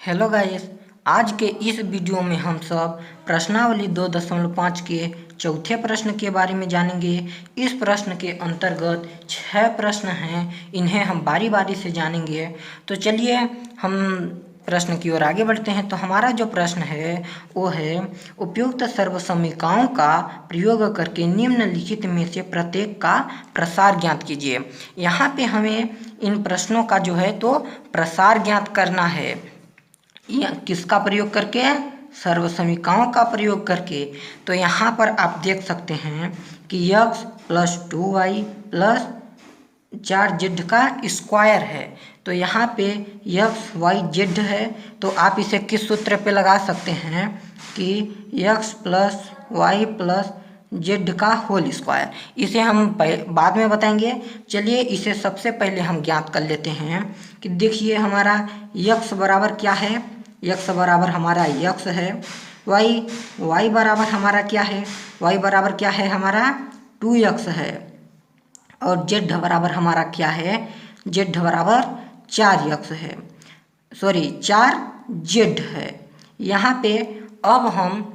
Hello guys, आज के इस वीडियो में हम सब प्रश्नावली 2.5 के चौथे प्रश्न के बारे में जानेंगे। इस प्रश्न के अंतर्गत 6 प्रश्न हैं, इन्हें हम बारी बारी से जानेंगे। तो चलिए हम प्रश्न की ओर आगे बढ़ते हैं। तो हमारा जो प्रश्न है वो है, उपयुक्त सर्वसमीकाओं का प्रयोग करके निम्नलिखित में से प्रत्येक का प्रसार ज्ञात कीजिए। यहाँ पे हमें इन प्रश्नों का जो है तो प्रसार ज्ञात करना है। किसका प्रयोग करके? सर्वसमीकाओं का प्रयोग करके। तो यहाँ पर आप देख सकते हैं कि x plus 2y plus 4z का स्क्वायर है। तो यहाँ पे x y z है, तो आप इसे किस सूत्र पे लगा सकते हैं कि x plus Y plus z का होल स्क्वायर। इसे हम बाद में बताएंगे। चलिए इसे सबसे पहले हम ज्ञात कर लेते हैं कि देखिए हमारा x बराबर क्या है। x बराबर हमारा x है। y बराबर हमारा क्या है? y बराबर क्या है हमारा 2x है। और z बराबर हमारा क्या है? z बराबर 4x है, सॉरी 4z है। यहाँ पे अब हम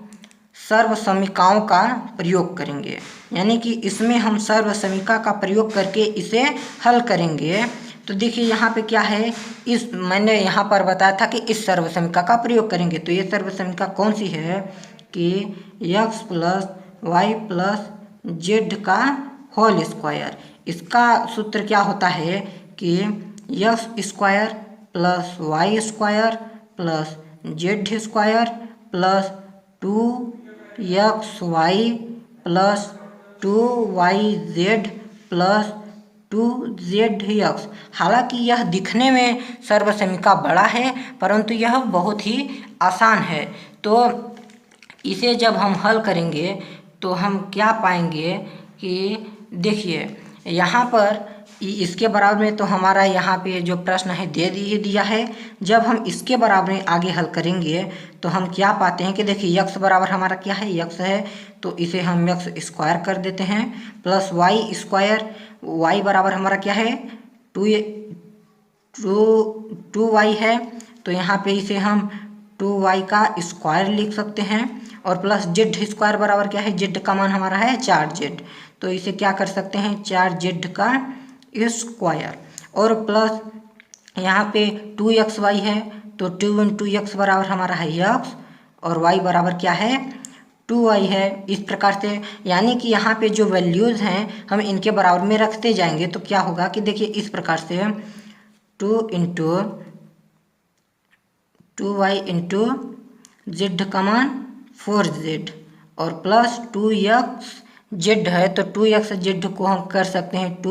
सर्वसमीकाओं का प्रयोग करेंगे, यानी कि इसमें हम सर्वसमीका का प्रयोग करके इसे हल करेंगे। तो देखिए यहाँ पे क्या है, इस मैंने यहाँ पर बताया था कि इस सर्वसमीका का प्रयोग करेंगे। तो ये सर्वसमीका कौन सी है कि x plus Y plus Z का होल स्क्वायर। इसका सूत्र क्या होता है कि x square plus Y square plus Z square plus 2xy plus 2yz plus 2zx। हालांकि यह दिखने में सर्वसमीका बड़ा है, परंतु यह बहुत ही आसान है। तो इसे जब हम हल करेंगे तो हम क्या पाएंगे कि देखिए यहाँ पर इसके बराबर में तो हमारा यहाँ पे जो प्रश्न है दे दिया है। जब हम इसके बराबर में आगे हल करेंगे तो हम क्या पाते हैं कि देखिए x बराबर हमारा क्या है, x है, तो इसे हम x स्क्वायर कर देते हैं प्लस वाई स्क्वायर। y बराबर हमारा क्या है 2y है, तो यहाँ पे इसे हम 2y का स्क्वायर लिख सकते हैं। और प्लस जेड स्क्वायर बराबर क्या है, जेड का मान हमारा है 4z, तो इसे क्या कर सकते हैं 4z का स्क्वायर। और प्लस यहाँ पे 2xy है, तो 2 इंटू x बराबर हमारा है x, और y बराबर क्या है 2y है। इस प्रकार से यानी कि यहाँ पे जो वैल्यूज़ हैं हम इनके बराबर में रखते जाएंगे। तो क्या होगा कि देखिए इस प्रकार से 2 इंटू 2y इंटू जेड का मान 4z और प्लस 2xz है, तो 2xz को हम कर सकते हैं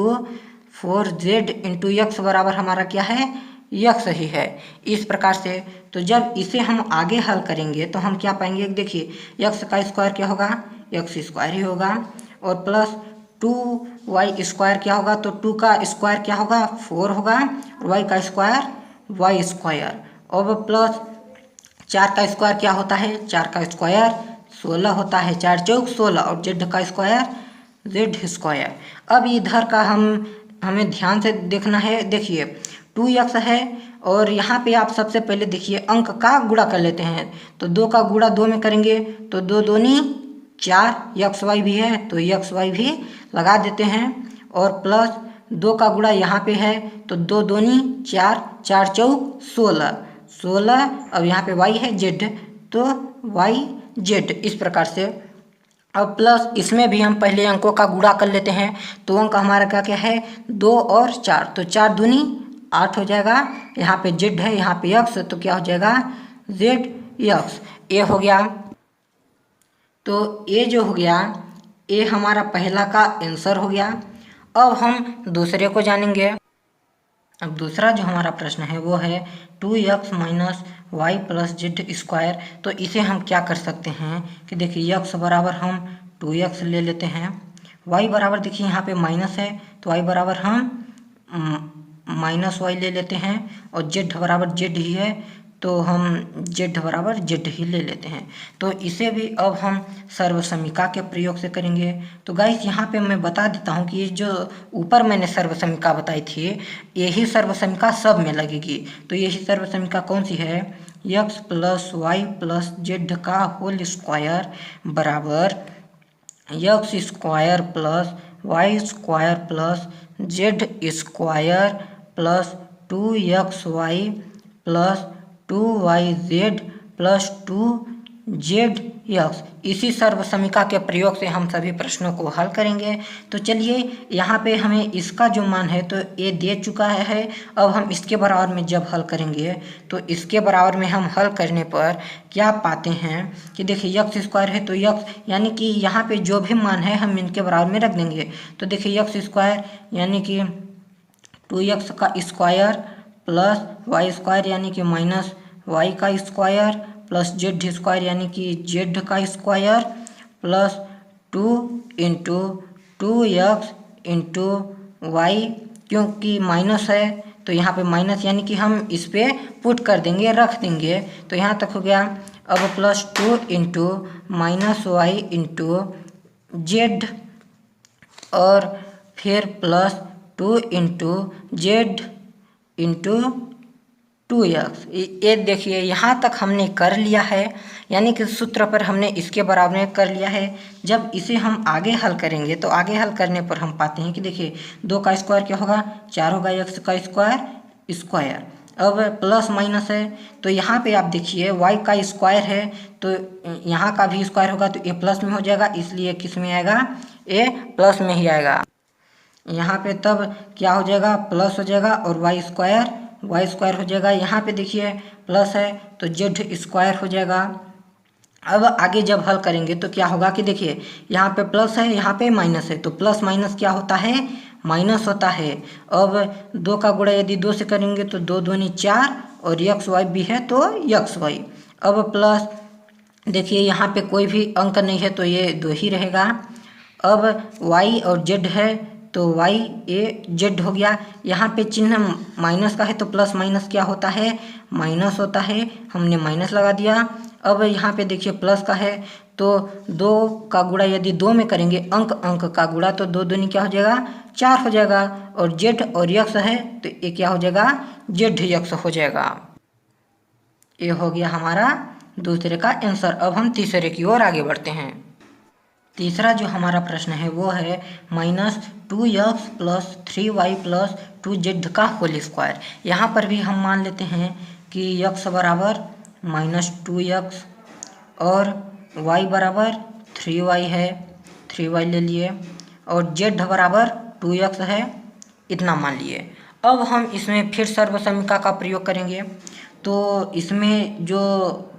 4z इंटू x बराबर हमारा क्या है x ही है। इस प्रकार से तो जब इसे हम आगे हल करेंगे तो हम क्या पाएंगे, देखिए x का स्क्वायर क्या होगा, x स्क्वायर ही होगा। और प्लस 2y स्क्वायर क्या होगा, तो 2 का स्क्वायर क्या होगा 4 होगा, और y का स्क्वायर y स्क्वायर। और प्लस 4 का स्क्वायर क्या होता है, 4 का स्क्वायर 16 होता है, 4 चौक 16, और z का स्क्वायर z स्क्वायर। अब इधर का हमें ध्यान से देखना है। देखिए 2x है, और यहाँ पे आप सबसे पहले देखिए अंक का गुणा कर लेते हैं। तो 2 का गुणा 2 में करेंगे तो 2 दूनी 4, xy भी है तो xy भी लगा देते हैं। और प्लस 2 का गुणा यहाँ पे है तो 2 दूनी 4, 4 चौक 16, अब यहाँ पे y है z, तो yz। इस प्रकार से अब प्लस इसमें भी हम पहले अंकों का गुणा कर लेते हैं। तो अंक हमारा क्या क्या है 2 और 4, तो 4 दूनी 8 हो जाएगा। यहाँ पे z है, यहाँ पे x, तो क्या हो जाएगा zx। ये हो गया, तो ये जो हो गया ये हमारा पहला का आंसर हो गया। अब हम दूसरे को जानेंगे। अब दूसरा जो हमारा प्रश्न है वो है 2x minus Y plus Z square. तो इसे हम क्या कर सकते हैं कि देखिए x बराबर हम 2x ले लेते हैं, y बराबर देखिए यहाँ पे माइनस है तो y बराबर हम माइनस वाई ले लेते हैं, और z बराबर z ही है तो हम जेड बराबर जेड ही ले लेते हैं। तो इसे भी अब हम सर्वसमीका के प्रयोग से करेंगे। तो गाइस यहाँ पे मैं बता देता हूँ कि ये जो ऊपर मैंने सर्वसमीका बताई थी, यही सर्वसमीका सब में लगेगी। तो यही सर्वसमीका कौन सी है? x plus Y plus Z का होल स्क्वायर बराबर X square plus Y square plus Z square plus 2xy plus 2yz plus 2zx। इसी सर्वसमीका के प्रयोग से हम सभी प्रश्नों को हल करेंगे। तो चलिए यहाँ पे हमें इसका जो मान है तो ये दे चुका है। अब हम इसके बराबर में जब हल करेंगे तो इसके बराबर में हम हल करने पर क्या पाते हैं कि देखिए एक्स स्क्वायर है तो एक्स यानी कि यहाँ पे जो भी मान है हम इनके बराबर में रख देंगे। तो देखिए एक्स स्क्वायर यानी कि 2x का स्क्वायर प्लस वाई स्क्वायर यानी कि माइनस वाई का स्क्वायर प्लस जेड स्क्वायर यानी कि जेड का square plus 2 into 2x into Y, क्योंकि माइनस है तो यहाँ पे माइनस यानी कि हम इस पे पुट कर देंगे, रख देंगे। तो यहाँ तक हो गया। अब plus 2 into minus Y into Z और फिर plus 2 into Z into 2x। ये देखिए यहाँ तक हमने कर लिया है, यानी कि सूत्र पर हमने इसके बराबर में कर लिया है। जब इसे हम आगे हल करेंगे तो आगे हल करने पर हम पाते हैं कि देखिए 2 का स्क्वायर क्या होगा? 4 होगा। x का स्क्वायर स्क्वायर अब प्लस माइनस है तो यहाँ पे आप देखिए y का स्क्वायर है तो यहाँ का भी स्क्वायर होगा तो ये प्लस में हो जाएगा, इसलिए किस में आएगा? ये प्लस में ही आएगा। यहाँ पे तब क्या हो जाएगा? प्लस हो जाएगा और वाई स्क्वायर हो जाएगा। यहाँ पे देखिए प्लस है तो जेड स्क्वायर हो जाएगा। अब आगे जब हल करेंगे तो क्या होगा कि देखिए यहाँ पे प्लस है, यहाँ पे माइनस है, तो प्लस माइनस क्या होता है? माइनस होता है। अब 2 का गुणा यदि 2 से करेंगे तो 2 दूनी 4 और एक्स वाई भी है तो एक्स वाई। अब प्लस देखिए यहाँ पे कोई भी अंक नहीं है तो ये 2 ही रहेगा। अब y और z है तो y ए z हो गया। यहाँ पे चिन्ह माइनस का है तो प्लस माइनस क्या होता है? माइनस होता है, हमने माइनस लगा दिया। अब यहाँ पे देखिए प्लस का है तो 2 का गुणा यदि 2 में करेंगे अंक अंक का गुणा तो 2 दूनी क्या हो जाएगा? 4 हो जाएगा। और z और x है तो ये क्या हो जाएगा? zx हो जाएगा। ये हो गया हमारा दूसरे का आंसर। अब हम तीसरे की ओर आगे बढ़ते हैं। तीसरा जो हमारा प्रश्न है वो है -2x plus 3y plus 2z का होल स्क्वायर। यहाँ पर भी हम मान लेते हैं कि x बराबर -2x और y बराबर 3y है, 3y ले लिए, और z बराबर 2x है, इतना मान लिए। अब हम इसमें फिर सर्वसमीका का प्रयोग करेंगे। तो इसमें जो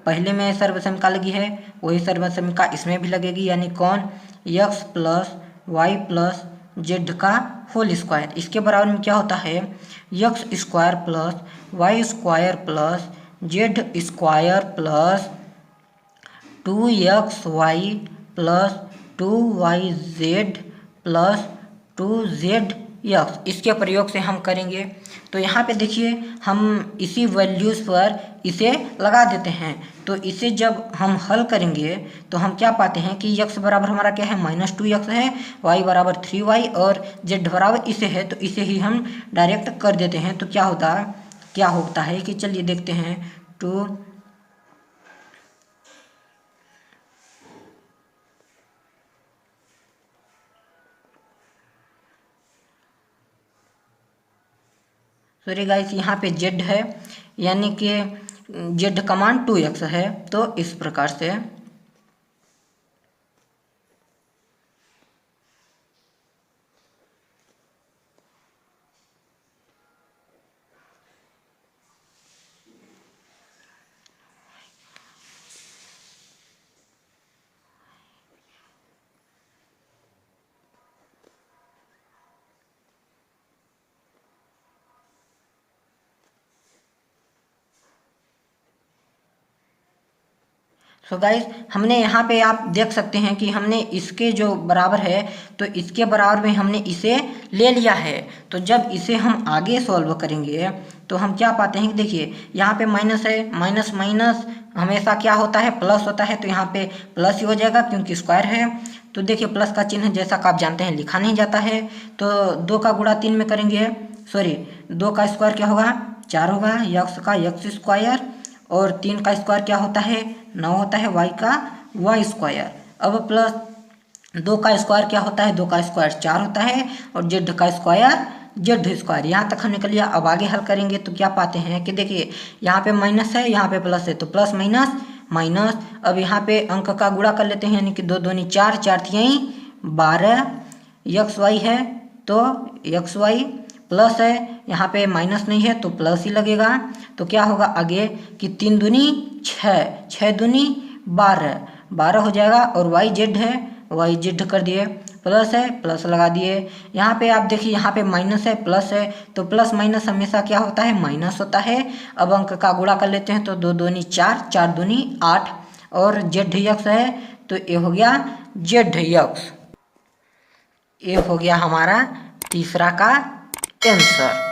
पहले में सर्वसमीका लगी है वही सर्वसमीका इसमें भी लगेगी, यानी कौन? x plus Y plus Z का होल स्क्वायर। इसके बराबर में क्या होता है? X square plus Y square plus Z square plus 2xy plus 2yz plus 2zx। इसके प्रयोग से हम करेंगे। तो यहाँ पे देखिए हम इसी वैल्यूज़ पर इसे लगा देते हैं। तो इसे जब हम हल करेंगे तो हम क्या पाते हैं कि x बराबर हमारा क्या है? -2x है, y बराबर 3y और z बराबर इसे है तो इसे ही हम डायरेक्ट कर देते हैं। तो क्या होता है कि चलिए देखते हैं। सॉरी गाइस, यहाँ पे z है यानी कि z का मान 2x है। तो इस प्रकार से सो गाइस हमने यहाँ पे आप देख सकते हैं कि हमने इसके जो बराबर है तो इसके बराबर में हमने इसे ले लिया है। तो जब इसे हम आगे सॉल्व करेंगे तो हम क्या पाते हैं कि देखिए यहाँ पे माइनस है, माइनस माइनस हमेशा क्या होता है प्लस होता है, तो यहाँ पे प्लस ही हो जाएगा क्योंकि स्क्वायर है। तो देखिए प्लस का चिन्ह जैसा कि आप जानते हैं लिखा नहीं जाता है। तो 2 का गुणा 3 में करेंगे, सॉरी 2 का स्क्वायर क्या होगा 4 होगा, यक्स का यक्स स्क्वायर, और 3 का स्क्वायर क्या होता है 9 होता है, वाई का वाई स्क्वायर। अब प्लस 2 का स्क्वायर क्या होता है 2 का स्क्वायर 4 होता है, और जेड का स्क्वायर जेड स्क्वायर। यहाँ तक हमने कर लिया। अब आगे हल करेंगे तो क्या पाते हैं कि देखिए यहाँ पे माइनस है यहाँ पे प्लस है, तो प्लस माइनस माइनस। अब यहाँ पे अंक का गुणा कर लेते हैं, यानी कि 2 दूनी 4, 4 तिहाई 12, यक्स वाई है तो यक्स वाई, प्लस है यहाँ पे माइनस नहीं है तो प्लस ही लगेगा। तो क्या होगा आगे कि 3 दूनी 6, 6 दूनी 12, 12 हो जाएगा, और वाई जेड है वाई जेड कर दिए, प्लस है प्लस लगा दिए। यहाँ पे आप देखिए यहाँ पे माइनस है प्लस है, तो प्लस माइनस हमेशा क्या होता है माइनस होता है। अब अंक का गुणा कर लेते हैं तो 2 दूनी 4, 4 दूनी 8, और जेड यक्स है तो ये हो गया जेड यक्स। ये हो गया हमारा तीसरा का आंसर।